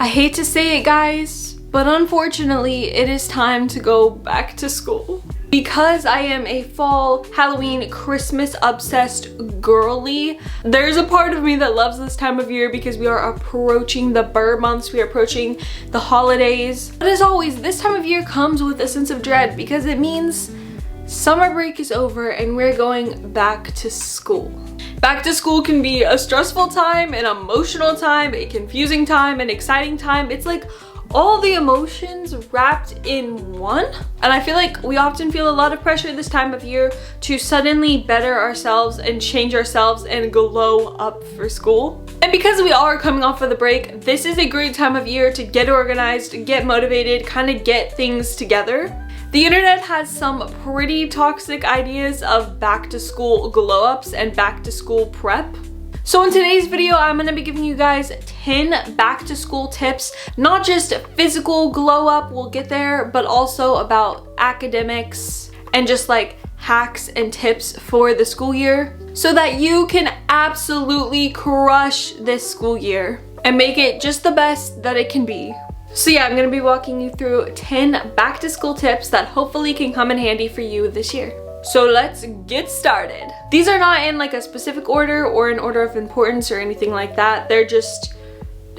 I hate to say it, guys, but unfortunately it is time to go back to school. Because I am a fall, Halloween, Christmas obsessed girly, there's a part of me that loves this time of year because we are approaching the Burr months, we are approaching the holidays. But as always, this time of year comes with a sense of dread because it means summer break is over and we're going back to school. Back to school can be a stressful time, an emotional time, a confusing time, an exciting time. It's like all the emotions wrapped in one. And I feel like we often feel a lot of pressure this time of year to suddenly better ourselves and change ourselves and glow up for school. And because we are coming off of the break, this is a great time of year to get organized, get motivated, kind of get things together. The internet has some pretty toxic ideas of back to school glow ups and back to school prep. So in today's video, I'm going to be giving you guys 10 back to school tips, not just physical glow up, we'll get there, but also about academics and just like hacks and tips for the school year so that you can absolutely crush this school year and make it just the best that it can be. So yeah, I'm going to be walking you through 10 back to school tips that hopefully can come in handy for you this year. So let's get started. These are not in like a specific order or in order of importance or anything like that. They're just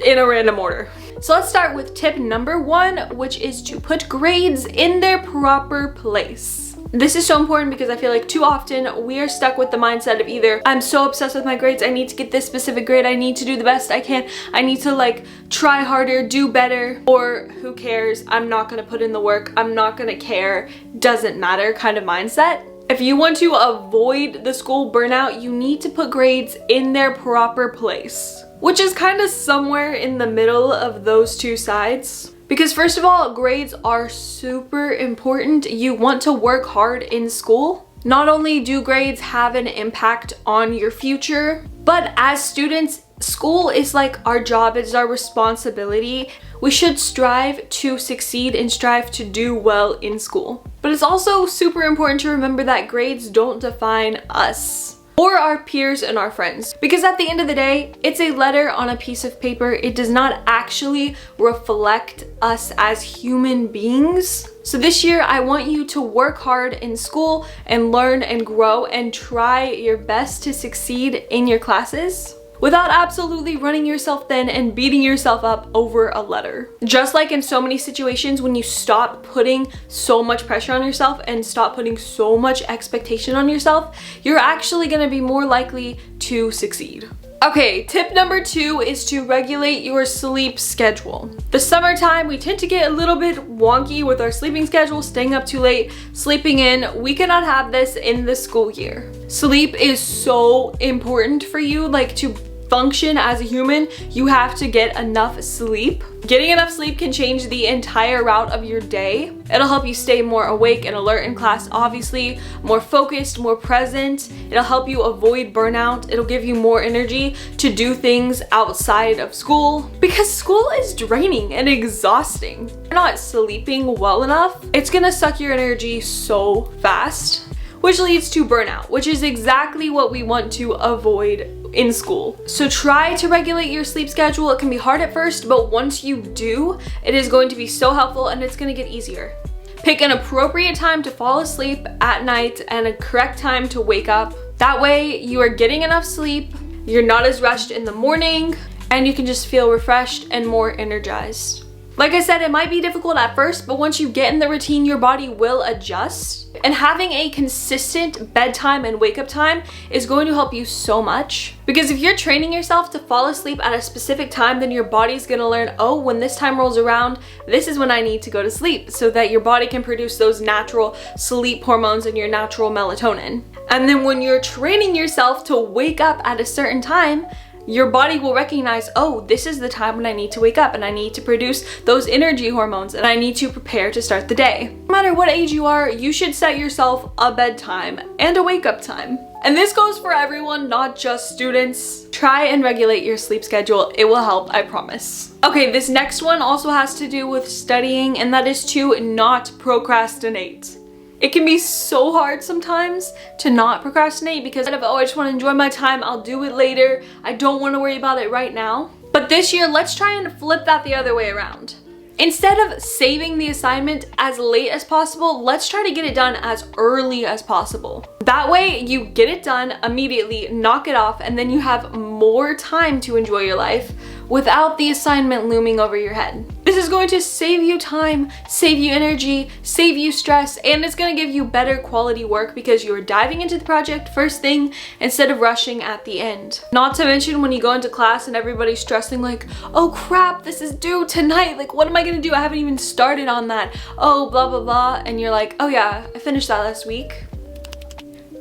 in a random order. So let's start with tip number 1, which is to put grades in their proper place. This is so important because I feel like too often we are stuck with the mindset of either I'm so obsessed with my grades, I need to get this specific grade, I need to do the best I can, I need to like try harder, do better, or who cares, I'm not gonna put in the work, I'm not gonna care, doesn't matter kind of mindset. If you want to avoid the school burnout, you need to put grades in their proper place, which is kind of somewhere in the middle of those two sides. Because first of all, grades are super important. You want to work hard in school. Not only do grades have an impact on your future, but as students, school is like our job, it's our responsibility. We should strive to succeed and strive to do well in school. But it's also super important to remember that grades don't define us or our peers and our friends. Because at the end of the day, it's a letter on a piece of paper. It does not actually reflect us as human beings. So this year, I want you to work hard in school and learn and grow and try your best to succeed in your classes without absolutely running yourself thin and beating yourself up over a letter. Just like in so many situations, when you stop putting so much pressure on yourself and stop putting so much expectation on yourself, you're actually gonna be more likely to succeed. Okay, tip number 2 is to regulate your sleep schedule. The summertime, we tend to get a little bit wonky with our sleeping schedule, staying up too late, sleeping in. We cannot have this in the school year. Sleep is so important for you, like to function as a human, you have to get enough sleep. Getting enough sleep can change the entire route of your day. It'll help you stay more awake and alert in class, obviously, more focused, more present. It'll help you avoid burnout. It'll give you more energy to do things outside of school because school is draining and exhausting. If you're not sleeping well enough, it's gonna suck your energy so fast, which leads to burnout, which is exactly what we want to avoid in school. So try to regulate your sleep schedule. It can be hard at first, but once you do, it is going to be so helpful and it's going to get easier. Pick an appropriate time to fall asleep at night and a correct time to wake up. That way you are getting enough sleep, you're not as rushed in the morning, and you can just feel refreshed and more energized. Like I said, it might be difficult at first, but once you get in the routine, your body will adjust. And having a consistent bedtime and wake up time is going to help you so much. Because if you're training yourself to fall asleep at a specific time, then your body's gonna learn, oh, when this time rolls around, this is when I need to go to sleep, so that your body can produce those natural sleep hormones and your natural melatonin. And then when you're training yourself to wake up at a certain time, your body will recognize, oh, this is the time when I need to wake up and I need to produce those energy hormones and I need to prepare to start the day. No matter what age you are, you should set yourself a bedtime and a wake up time. And this goes for everyone, not just students. Try and regulate your sleep schedule. It will help, I promise. Okay, this next one also has to do with studying, and that is to not procrastinate. It can be so hard sometimes to not procrastinate because oh, I just want to enjoy my time, I'll do it later, I don't want to worry about it right now. But this year, let's try and flip that the other way around. Instead of saving the assignment as late as possible, let's try to get it done as early as possible. That way you get it done immediately, knock it off, and then you have more time to enjoy your life without the assignment looming over your head. This is going to save you time, save you energy, save you stress, and it's going to give you better quality work because you're diving into the project first thing instead of rushing at the end. Not to mention when you go into class and everybody's stressing like, oh crap, this is due tonight, like what am I gonna do? I haven't even started on that. Oh, blah, blah, blah. And you're like, oh yeah, I finished that last week.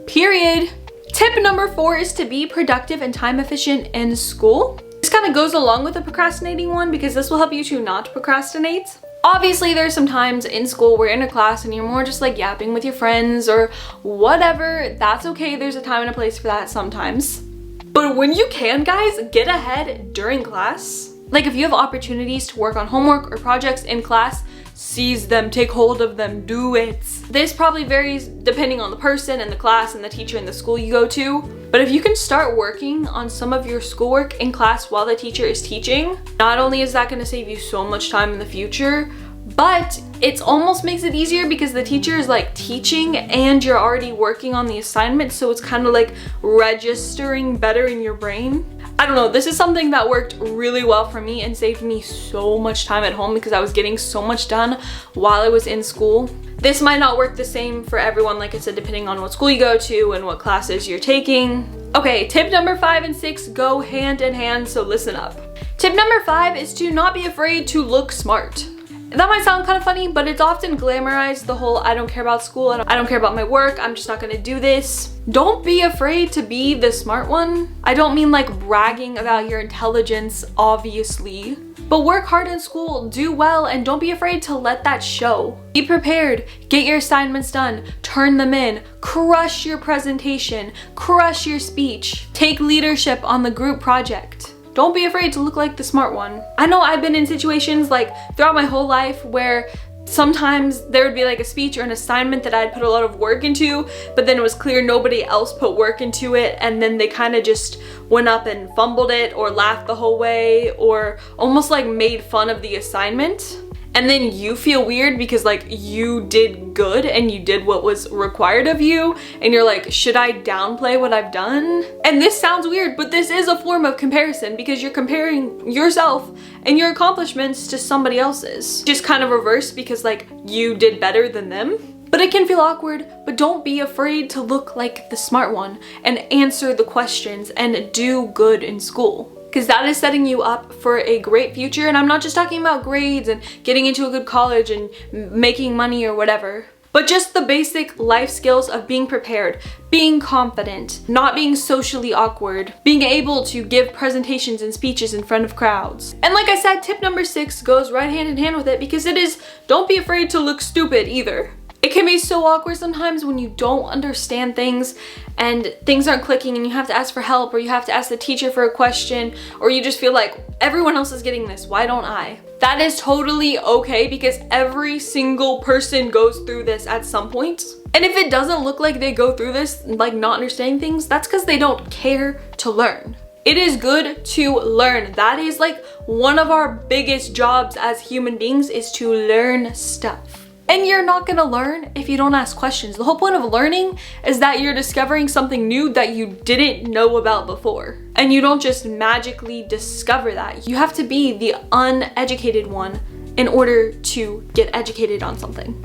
Period. Tip number 4 is to be productive and time efficient in school. This kind of goes along with the procrastinating one because this will help you to not procrastinate. Obviously, there's some times in school where you're in a class and you're more just like yapping with your friends or whatever. That's okay. There's a time and a place for that sometimes. But when you can, guys, get ahead during class. Like if you have opportunities to work on homework or projects in class, seize them, take hold of them, do it. This probably varies depending on the person and the class and the teacher and the school you go to. But if you can start working on some of your schoolwork in class while the teacher is teaching, not only is that going to save you so much time in the future, but it almost makes it easier because the teacher is like teaching and you're already working on the assignment, so it's kind of like registering better in your brain. I don't know, this is something that worked really well for me and saved me so much time at home because I was getting so much done while I was in school. This might not work the same for everyone, like I said, depending on what school you go to and what classes you're taking. Okay, tip number 5 and 6 go hand in hand, so listen up. Tip number 5 is to not be afraid to look smart. That might sound kind of funny, but it's often glamorized, the whole I don't care about school, I don't care about my work, I'm just not gonna do this. Don't be afraid to be the smart one. I don't mean like bragging about your intelligence, obviously. But work hard in school, do well, and don't be afraid to let that show. Be prepared, get your assignments done, turn them in, crush your presentation, crush your speech, take leadership on the group project. Don't be afraid to look like the smart one. I know I've been in situations like throughout my whole life where sometimes there would be like a speech or an assignment that I'd put a lot of work into, but then it was clear nobody else put work into it, and then they kind of just went up and fumbled it or laughed the whole way or almost like made fun of the assignment. And then you feel weird because like you did good and you did what was required of you, and you're like, should I downplay what I've done? And this sounds weird, but this is a form of comparison because you're comparing yourself and your accomplishments to somebody else's. Just kind of reversed because like you did better than them. But it can feel awkward, but don't be afraid to look like the smart one and answer the questions and do good in school. Because that is setting you up for a great future. And I'm not just talking about grades and getting into a good college and making money or whatever, but just the basic life skills of being prepared, being confident, not being socially awkward, being able to give presentations and speeches in front of crowds. And like I said, tip number 6 goes right hand in hand with it because it is, don't be afraid to look stupid either. It can be so awkward sometimes when you don't understand things and things aren't clicking and you have to ask for help, or you have to ask the teacher for a question, or you just feel like everyone else is getting this, why don't I? That is totally okay because every single person goes through this at some point. And if it doesn't look like they go through this, like not understanding things, that's because they don't care to learn. It is good to learn. That is like one of our biggest jobs as human beings, is to learn stuff. And you're not gonna learn if you don't ask questions. The whole point of learning is that you're discovering something new that you didn't know about before. And you don't just magically discover that. You have to be the uneducated one in order to get educated on something.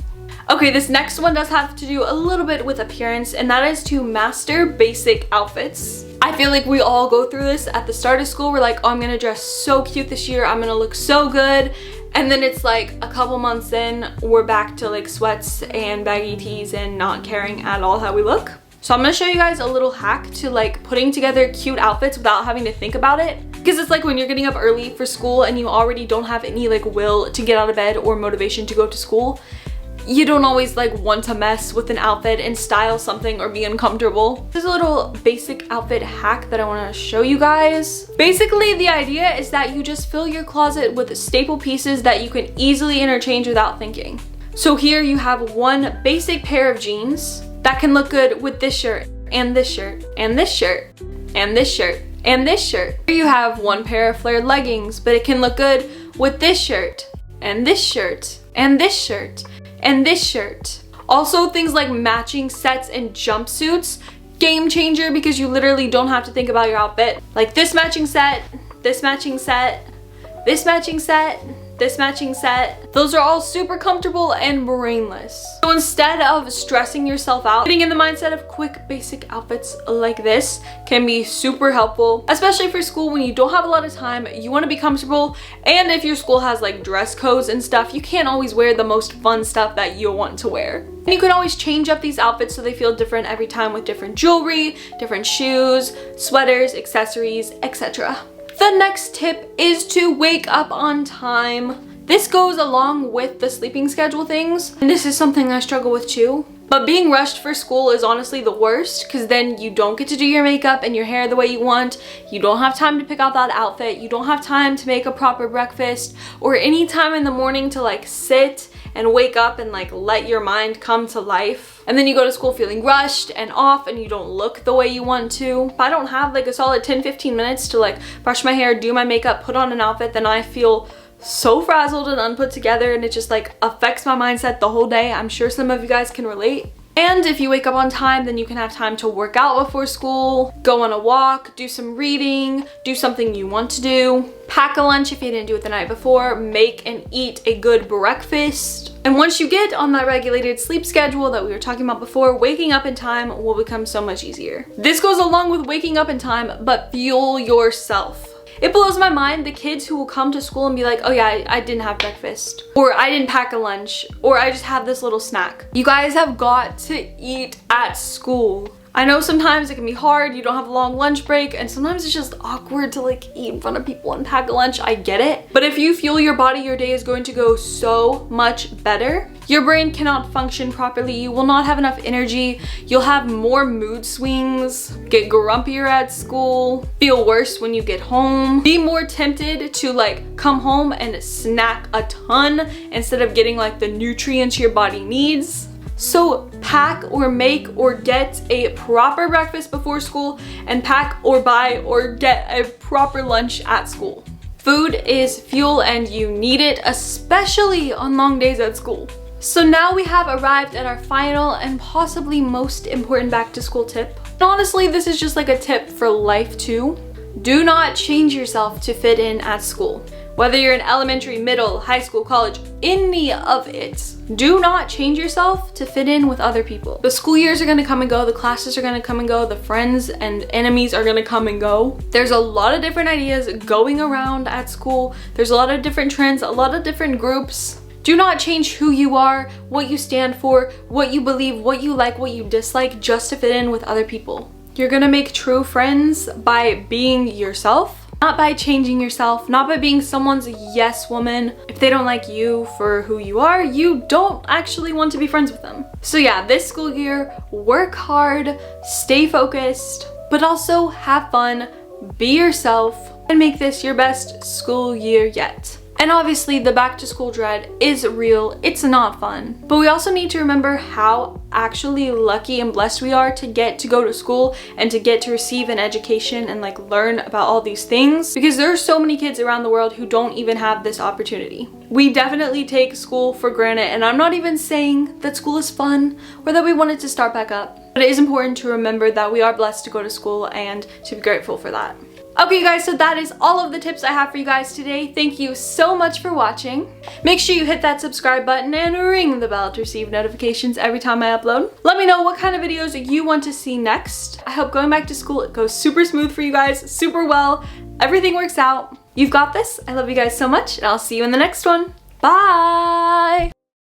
Okay, this next one does have to do a little bit with appearance, and that is to master basic outfits. I feel like we all go through this at the start of school. We're like, oh, I'm gonna dress so cute this year, I'm gonna look so good. And then it's like a couple months in, we're back to like sweats and baggy tees and not caring at all how we look. So I'm gonna show you guys a little hack to like putting together cute outfits without having to think about it. Because it's like when you're getting up early for school and you already don't have any like will to get out of bed or motivation to go to school, you don't always like want to mess with an outfit and style something or be uncomfortable. There's a little basic outfit hack that I want to show you guys. Basically, the idea is that you just fill your closet with staple pieces that you can easily interchange without thinking. So here you have one basic pair of jeans that can look good with this shirt and this shirt and this shirt and this shirt and this shirt. Here you have one pair of flared leggings, but it can look good with this shirt, and this shirt, and this shirt, and this shirt. Also, things like matching sets and jumpsuits, game changer because you literally don't have to think about your outfit. Like this matching set, this matching set, this matching set, this matching set. Those are all super comfortable and brainless. So instead of stressing yourself out, getting in the mindset of quick basic outfits like this can be super helpful, especially for school when you don't have a lot of time, you want to be comfortable, and if your school has like dress codes and stuff, you can't always wear the most fun stuff that you want to wear. And you can always change up these outfits so they feel different every time with different jewelry, different shoes, sweaters, accessories, etc. The next tip is to wake up on time. This goes along with the sleeping schedule things, and this is something I struggle with too. But being rushed for school is honestly the worst because then you don't get to do your makeup and your hair the way you want. You don't have time to pick out that outfit. You don't have time to make a proper breakfast or any time in the morning to like sit and wake up and like let your mind come to life. And then you go to school feeling rushed and off and you don't look the way you want to. If I don't have like a solid 10-15 minutes to like brush my hair, do my makeup, put on an outfit, then I feel so frazzled and unput together, and it just like affects my mindset the whole day. I'm sure some of you guys can relate. And if you wake up on time, then you can have time to work out before school, go on a walk, do some reading, do something you want to do, pack a lunch if you didn't do it the night before, make and eat a good breakfast. And once you get on that regulated sleep schedule that we were talking about before, waking up in time will become so much easier. This goes along with waking up in time, but fuel yourself. It blows my mind the kids who will come to school and be like, oh yeah, I didn't have breakfast, or I didn't pack a lunch, or I just have this little snack. You guys have got to eat at school. I know sometimes it can be hard, you don't have a long lunch break, and sometimes it's just awkward to like eat in front of people and pack a lunch, I get it. But if you fuel your body, your day is going to go so much better. Your brain cannot function properly, you will not have enough energy, you'll have more mood swings, get grumpier at school, feel worse when you get home, be more tempted to like come home and snack a ton instead of getting like the nutrients your body needs. So pack or make or get a proper breakfast before school, and pack or buy or get a proper lunch at school. Food is fuel and you need it, especially on long days at school. So now we have arrived at our final and possibly most important back to school tip. And honestly, this is just like a tip for life too. Do not change yourself to fit in at school. Whether you're in elementary, middle, high school, college, any of it, do not change yourself to fit in with other people. The school years are gonna come and go, the classes are gonna come and go, the friends and enemies are gonna come and go. There's a lot of different ideas going around at school. There's a lot of different trends, a lot of different groups. Do not change who you are, what you stand for, what you believe, what you like, what you dislike, just to fit in with other people. You're gonna make true friends by being yourself. Not by changing yourself, not by being someone's yes woman. If they don't like you for who you are, you don't actually want to be friends with them. So yeah, this school year, work hard, stay focused, but also have fun, be yourself, and make this your best school year yet. And obviously the back to school dread is real, it's not fun. But we also need to remember how actually lucky and blessed we are to get to go to school and to get to receive an education and like learn about all these things, because there are so many kids around the world who don't even have this opportunity. We definitely take school for granted, and I'm not even saying that school is fun or that we want it to start back up. But it is important to remember that we are blessed to go to school and to be grateful for that. Okay guys, so that is all of the tips I have for you guys today. Thank you so much for watching. Make sure you hit that subscribe button and ring the bell to receive notifications every time I upload. Let me know what kind of videos you want to see next. I hope going back to school, it goes super smooth for you guys, super well. Everything works out. You've got this. I love you guys so much, and I'll see you in the next one. Bye!